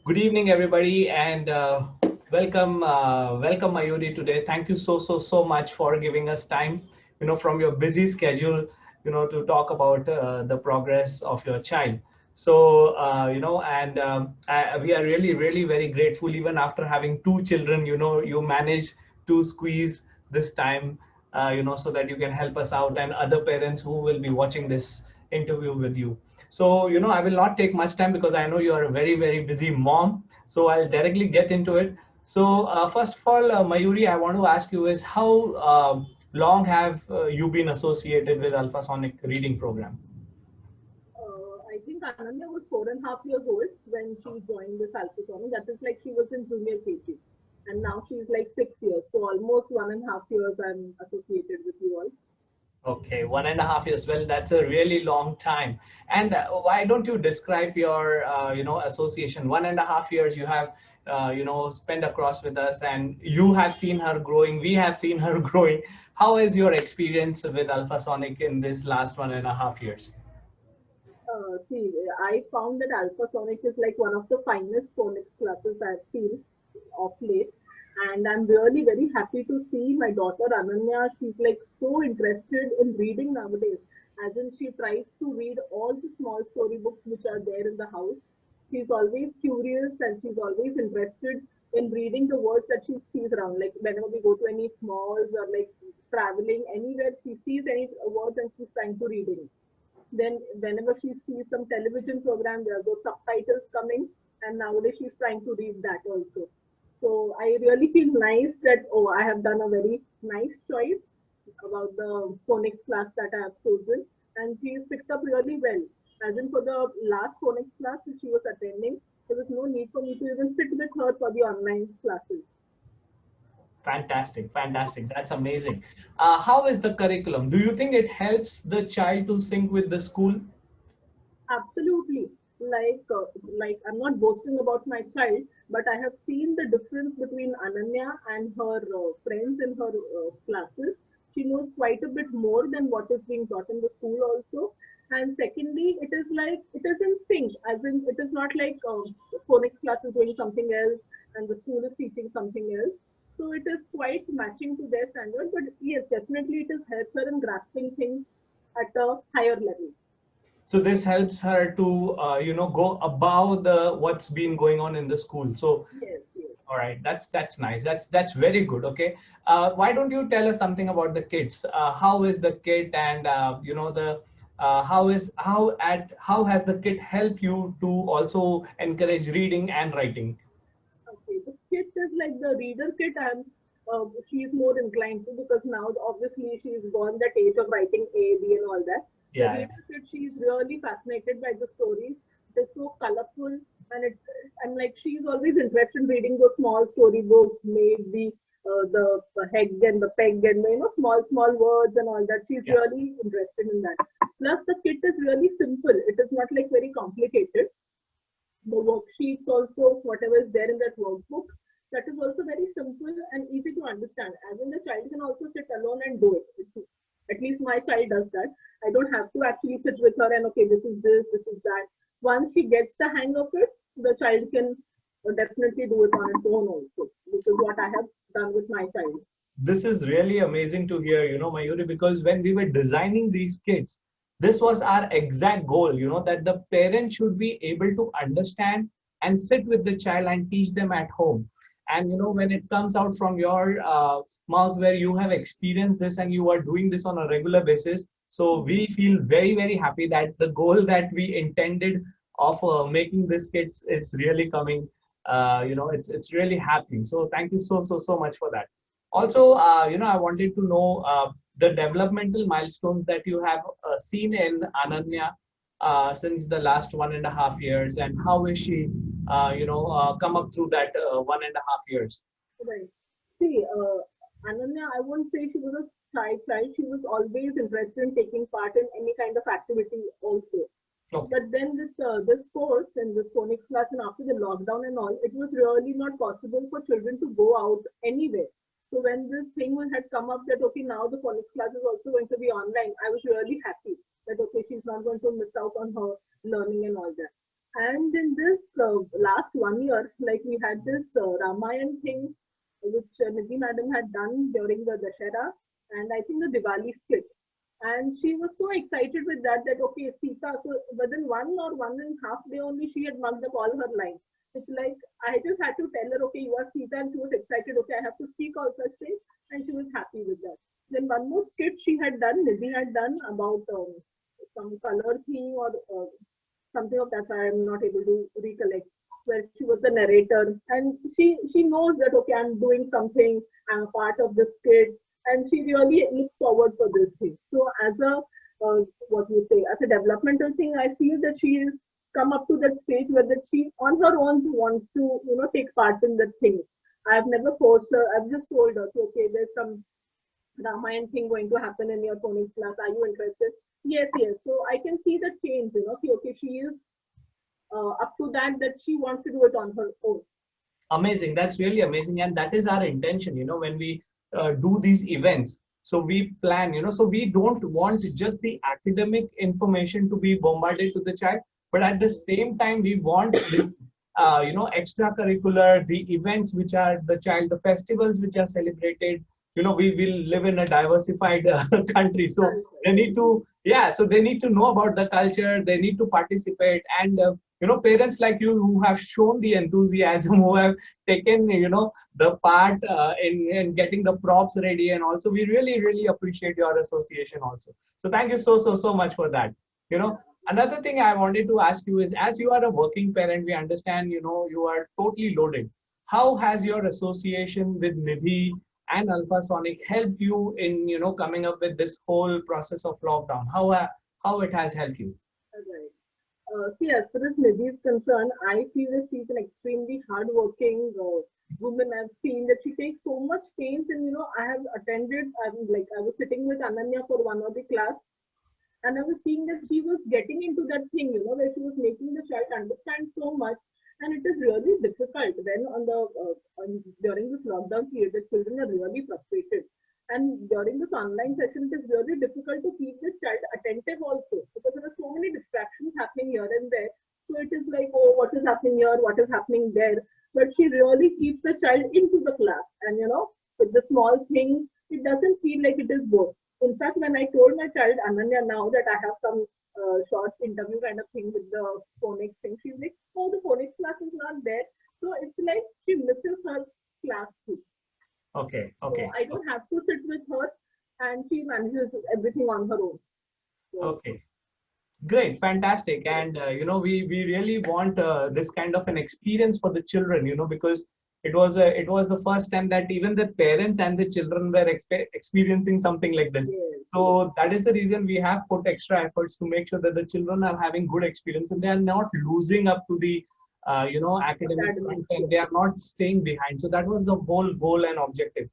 Good evening, everybody, and welcome Mayuri today. Thank you so much for giving us time, from your busy schedule, to talk about the progress of your child. So, and we are really very grateful. Even after having two children, you manage to squeeze this time, so that you can help us out and other parents who will be watching this interview with you. So, I will not take much time because I know you are a very busy mom. So I'll directly get into it. So first of all, Mayuri, I want to ask you is how long have you been associated with Alphasonic reading program? I think Ananya was 4.5 years old when she joined this ultrasound. That is like she was in junior KG. And now she's like 6 years. So almost 1.5 years I'm associated with you all. Okay, 1.5 years. Well, that's a really long time. And why don't you describe your, association? 1.5 years you have, spent across with us, and you have seen her growing. We have seen her growing. How is your experience with Alphasonic in this last 1.5 years? See, I found that Alphasonic is like one of the finest phonics classes I've seen of late. And I'm really very happy to see my daughter Ananya. She's like so interested in reading nowadays. As in, she tries to read all the small storybooks which are there in the house. She's always curious and she's always interested in reading the words that she sees around. Like whenever we go to any malls or like traveling anywhere, she sees any words and she's trying to read it. Then whenever she sees some television program, there are those subtitles coming, and nowadays she's trying to read that also. So I really feel nice that I have done a very nice choice about the phonics class that I have chosen, and she has picked up really well. As in for the last phonics class that she was attending, there was no need for me to even sit with her for the online classes. Fantastic. That's amazing. How is the curriculum? Do you think it helps the child to sync with the school? Absolutely. Like I'm not boasting about my child, but I have seen the difference between Ananya and her friends in her classes. She knows quite a bit more than what is being taught in the school also. And secondly, it is like it is in sync, as in it is not like phonics class is doing something else and the school is teaching something else. So it is quite matching to their standard. But yes, definitely it has helped her in grasping things at a higher level. So this helps her to, go above the what's been going on in the school. So Yes, yes. all right, that's nice. That's very good. Okay, why don't you tell us something about the kids? How is the kid, and the how has the kid helped you to also encourage reading and writing? Okay, the kit is like the reader kit, and she's more inclined to because now obviously she's gone that age of writing A, B, and all that. The Yeah, yeah. reader kit, she's really fascinated by the stories. They're so colorful, and like she's always interested in reading those small storybooks, maybe the Heg and the Peg and small words and all that. She's Yeah. really interested in that. Plus, the kit is really simple. It is not like very complicated. The worksheets also, whatever is there in that workbook, that is also very simple and easy to understand. As in the child can also sit alone and do it. At least my child does that. I don't have to actually sit with her and okay, this is that. Once she gets the hang of it, the child can definitely do it on its own also. This is what I have done with my child. This is really amazing to hear, Mayuri, because when we were designing these kits, this was our exact goal, that the parent should be able to understand and sit with the child and teach them at home. And, when it comes out from your mouth where you have experienced this and you are doing this on a regular basis, so we feel very happy that the goal that we intended of making this kits, it's really coming, it's really happening. So thank you so much for that. Also, I wanted to know the developmental milestones that you have seen in Ananya since the last 1.5 years, and how is she, come up through that 1.5 years? Right. See, Ananya, I won't say she was a shy child. She was always interested in taking part in any kind of activity also. Okay. But then this course and this phonics class and after the lockdown and all, it was really not possible for children to go out anywhere. So when this thing had come up that okay now the phonics class is also going to be online, I was really happy that okay she's not going to miss out on her learning and all that. And in this last 1 year, like we had this Ramayan thing, which Nidhi madam had done during the Dashera, and I think the Diwali skit. And she was so excited with that, that okay, Sita, so within 1 or 1.5 day only, she had marked up all her lines. It's like I just had to tell her, okay, you are Sita, and she was excited. Okay, I have to speak all such things, and she was happy with that. Then one more skit she had done, Nidhi had done about some color theme or something of that. I'm not able to recollect. Where she was the narrator, and she knows that okay, I'm doing something. I'm a part of this skit, and she really looks forward for this thing. So as a what you say, as a developmental thing, I feel that she is come up to that stage where that she on her own wants to take part in that thing. I've never forced her. I've just told her, okay, there's some Ramayan thing going to happen in your phonics class. Are you interested? Yes, yes. So I can see the change. Okay, she is up to that she wants to do it on her own. Amazing. That's really amazing. And that is our intention, when we do these events. So we plan, so we don't want just the academic information to be bombarded to the child, but at the same time, we want the, extracurricular, the events which are the child, the festivals which are celebrated. We will live in a diversified country. So they need to, yeah, so they need to know about the culture, they need to participate. And, parents like you who have shown the enthusiasm, who have taken the part in getting the props ready, and also we really appreciate your association also. So thank you so much for that. Another thing I wanted to ask you is, as you are a working parent, we understand you are totally loaded. How has your association with Nidhi and Alphasonic helped you in coming up with this whole process of lockdown? How it has helped you? Right. See, as far as Nidhi is concerned, I feel that she's an extremely hardworking woman. I've seen that she takes so much pains, and I have attended. I was sitting with Ananya for one of the class, and I was seeing that she was getting into that thing, where she was making the child understand so much, and it is really difficult when during this lockdown period, the children are really frustrated. And during this online session, it is really difficult to keep the child attentive also, because there are so many distractions happening here and there. So it is like, oh, what is happening here? What is happening there? But she really keeps the child into the class. And, with the small things, it doesn't feel like it is bored. In fact, when I told my child, Ananya, now that I have some short interview kind of thing with the phonics thing, she's like, oh, the phonics class is not there. So it's like she misses her class too. Okay, So okay, I don't have to sit with her, and she manages everything on her own. So, okay. Great, fantastic. And we really want this kind of an experience for the children, because it was the first time that even the parents and the children were experiencing something like this. yes, yes, So that is the reason we have put extra efforts to make sure that the children are having good experience and they are not losing up to the academic academics, front, and yes. they are not staying behind. So that was the whole goal and objective.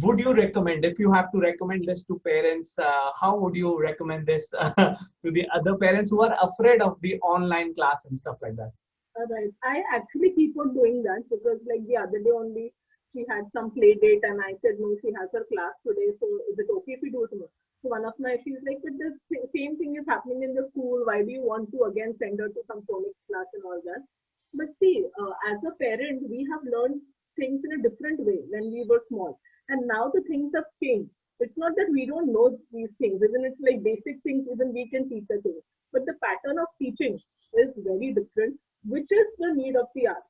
Would you recommend, if you have to recommend this to parents, how would you recommend this to the other parents who are afraid of the online class and stuff like that? Right. I actually keep on doing that, because like the other day only, she had some play date, and I said no, she has her class today, so is it okay if we do it tomorrow? So one of my, she's like, but the same thing is happening in the school. Why do you want to again send her to some phonics class and all that? But see, as a parent, we have learned things in a different way when we were small, and now the things have changed. It's not that we don't know these things, even it's like basic things, even we can teach her things. But the pattern of teaching is very different, which is the need of the hour.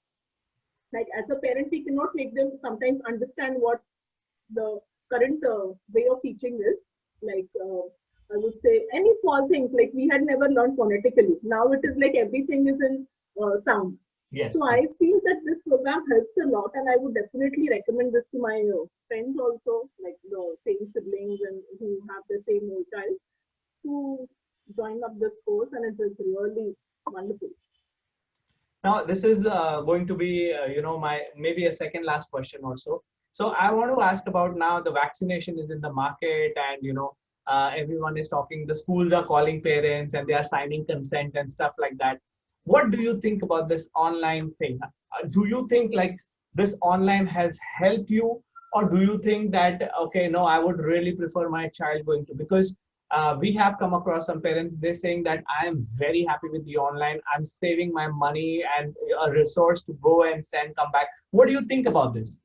Like as a parent, we cannot make them sometimes understand what the current way of teaching is. Like I would say, any small things like we had never learned phonetically. Now it is like everything is in sound. Yes, So yes. I feel that this program helps a lot, and I would definitely recommend this to my friends also, like the same siblings and who have the same old child, to join up this course, and it is really wonderful. Now, this is going to be, my maybe a second last question or so. So I want to ask about, now the vaccination is in the market, and everyone is talking. The schools are calling parents and they are signing consent and stuff like that. What do you think about this online thing? Do you think like this online has helped you, or do you think that okay, no, I would really prefer my child going to, because we have come across some parents, they're saying that I am very happy with the online. I'm saving my money and a resource to go and send, come back. What do you think about this?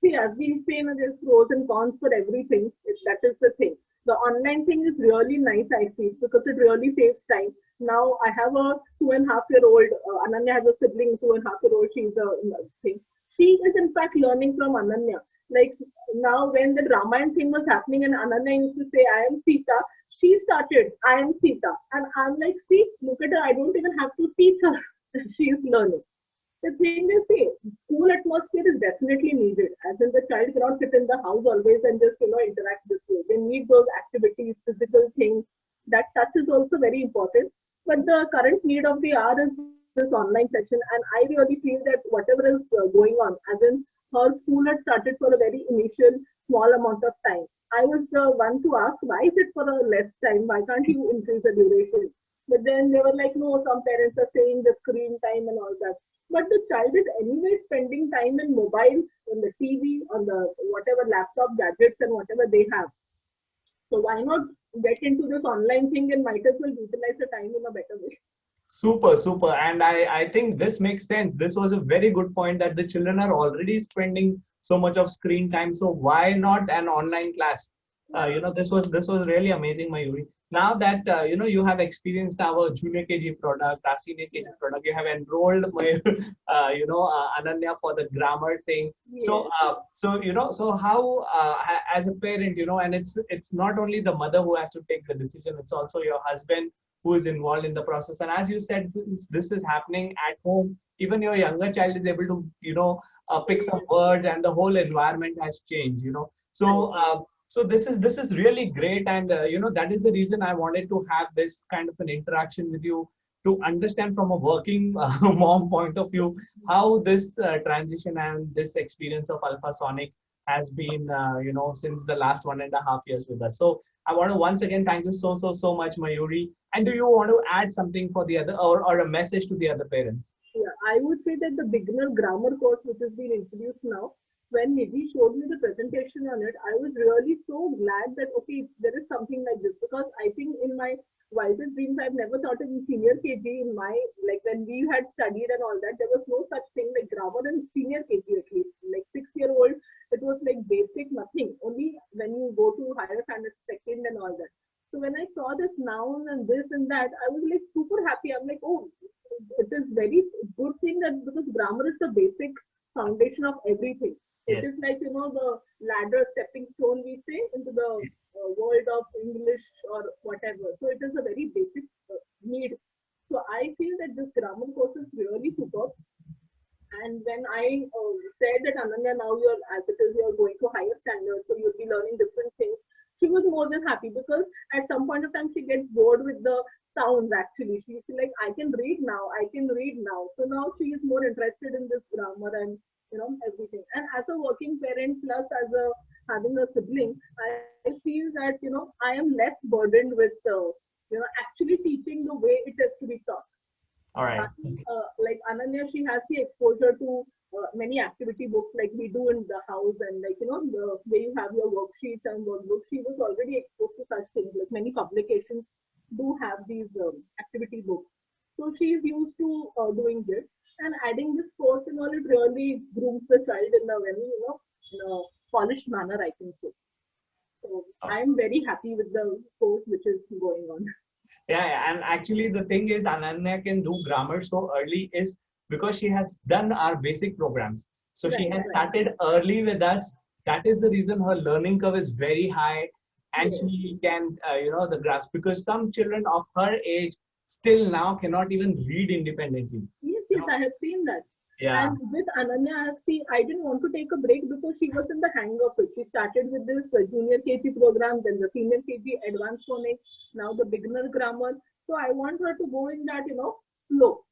See, as we say, there's pros and cons for everything. That is the thing. The online thing is really nice, I feel, because it really saves time. Now, I have a 2.5 year old, Ananya has a sibling, 2.5 year old, she's a thing. She is, in fact, learning from Ananya. Like now, when the Ramayana thing was happening and Ananya used to say, I am Sita, she started, I am Sita. And I'm like, see, look at her, I don't even have to teach her. She is learning. The thing is, see, school atmosphere is definitely needed. As in, the child cannot sit in the house always and just interact this way. They need those activities, physical things. That touch is also very important. But the current need of the hour is this online session, and I really feel that whatever is going on, as in her school had started for a very initial small amount of time. I was the one to ask, why is it for a less time? Why can't you increase the duration? But then they were like, no, some parents are saying the screen time and all that. But the child is anyway spending time in mobile, on the TV, on the whatever laptop gadgets and whatever they have. So why not get into this online thing and might as well utilize the time in a better way? Super, super. And I think this makes sense. This was a very good point that the children are already spending so much of screen time. So why not an online class? This was really amazing, Mayuri. Now that you have experienced our junior KG product, our senior KG Yeah. product, you have enrolled Ananya for the grammar thing. So Yes. so how as a parent, and it's not only the mother who has to take the decision, it's also your husband who is involved in the process. And as you said, this is happening at home. Even your younger child is able to, pick some words, and the whole environment has changed. Right. So this is really great, and that is the reason I wanted to have this kind of an interaction with you to understand from a working mom point of view how this transition and this experience of Alphasonic has been, since the last 1.5 years with us. So I want to once again thank you so much, Mayuri. And do you want to add something for the other, or a message to the other parents? Yeah, I would say that the beginner grammar course which has been introduced now, when Nidhi showed me the presentation on it, I was really so glad that okay, there is something like this, because I think in my wildest dreams I've never thought in senior KG, in my like when we had studied and all that, there was no such thing like grammar in senior KG, at least. Like 6 year old, it was like basic nothing. Only when you go to higher standard second and all that. So when I saw this noun and this and that, I was like super happy. I'm like, oh, it is very good thing that because grammar is the basic foundation of everything. It Yes. is like the ladder, stepping stone we say into the world of English or whatever. So it is a very basic need. So I feel that this grammar course is really superb. And when I said that Ananya, now you're as it is, you're going to higher standards, so you'll be learning different things. She was more than happy because at some point of time she gets bored with the sounds. Actually, she's like, I can read now. I can read now. So now she is more interested in this grammar and everything. And as a working parent plus as a having a sibling, I feel that I am less burdened with actually teaching the way it is to be taught. All right. Like Ananya, she has the exposure to many activity books like we do in the house, and like the way you have your worksheets and workbooks. She was already exposed to such things. Like many publications do have these activity books, so she is used to doing this. And adding this course and all, it really grooms the child in a very in a polished manner, I think so. So I am very happy with the course which is going on. Yeah, and actually the thing is Ananya can do grammar so early is because she has done our basic programs. So she Right, has right. started early with us. That is the reason her learning curve is very high, and Yes. she can, the grasp, because some children of her age still now cannot even read independently. Yes, You yes, know? I have seen that. Yeah. And with Ananya, I have seen, I didn't want to take a break because she was in the hang of it. She started with this junior KG program, then the senior KG advanced phonics, now the beginner grammar. So I want her to go in that, flow.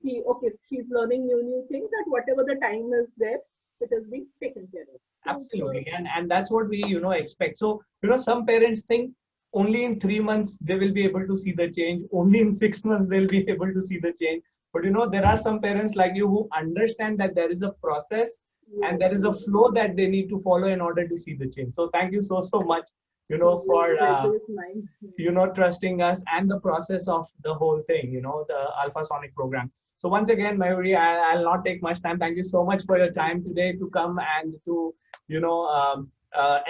Okay, she's learning new things, that whatever the time is there, it is being taken care of. So, Absolutely, and that's what we expect. So some parents think only in 3 months they will be able to see the change. Only in 6 months they'll be able to see the change. But there are some parents like you who understand that there is a process and yes, there is a yes. flow that they need to follow in order to see the change. So thank you so much. The for pleasure is mine. trusting us and the process of the whole thing, the Alpha Sonic program. So once again, Mayuri, I'll not take much time. Thank you so much for your time today to come and to,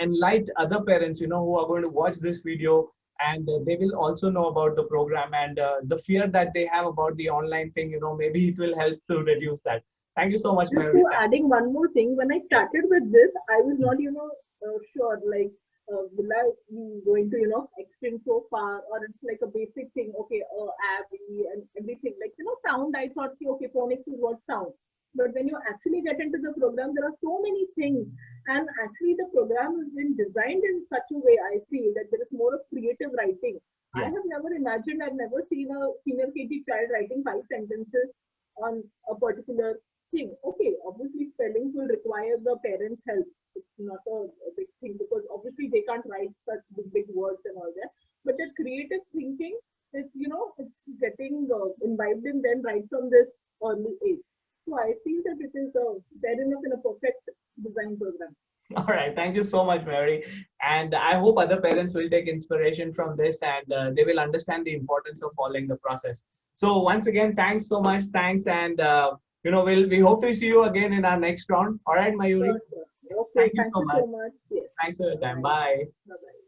enlighten other parents, who are going to watch this video, and they will also know about the program and the fear that they have about the online thing. Maybe it will help to reduce that. Thank you so much, Just Mayuri. to adding one more thing, when I Yes. started with this, I was not, sure, like, will I be going to, extend so far, or it's like a basic thing, okay, Abby and everything, like, sound, I thought, okay, phonics is what sound. But when you actually get into the program, there are so many things. And actually, the program has been designed in such a way, I feel, that there is more of creative writing. I Yes. have never imagined, I've never seen a senior KG child writing 5 sentences on a particular thing. Okay, obviously spellings will require the parents' help. It's not a big thing because obviously they can't write such big words and all that. But the creative thinking is, it's getting imbibed in them right from this early age. So I feel that it is fair enough in a perfect design program. All right. Thank you so much, Mary. And I hope other parents will take inspiration from this and they will understand the importance of following the process. So once again, thanks so much. Thanks. And, we hope to see you again in our next round. All right, Mayuri. Sure, sure. Okay, Thank you thank so you much. so much. Yes. Thanks for your Bye time. bye. Bye. Bye bye.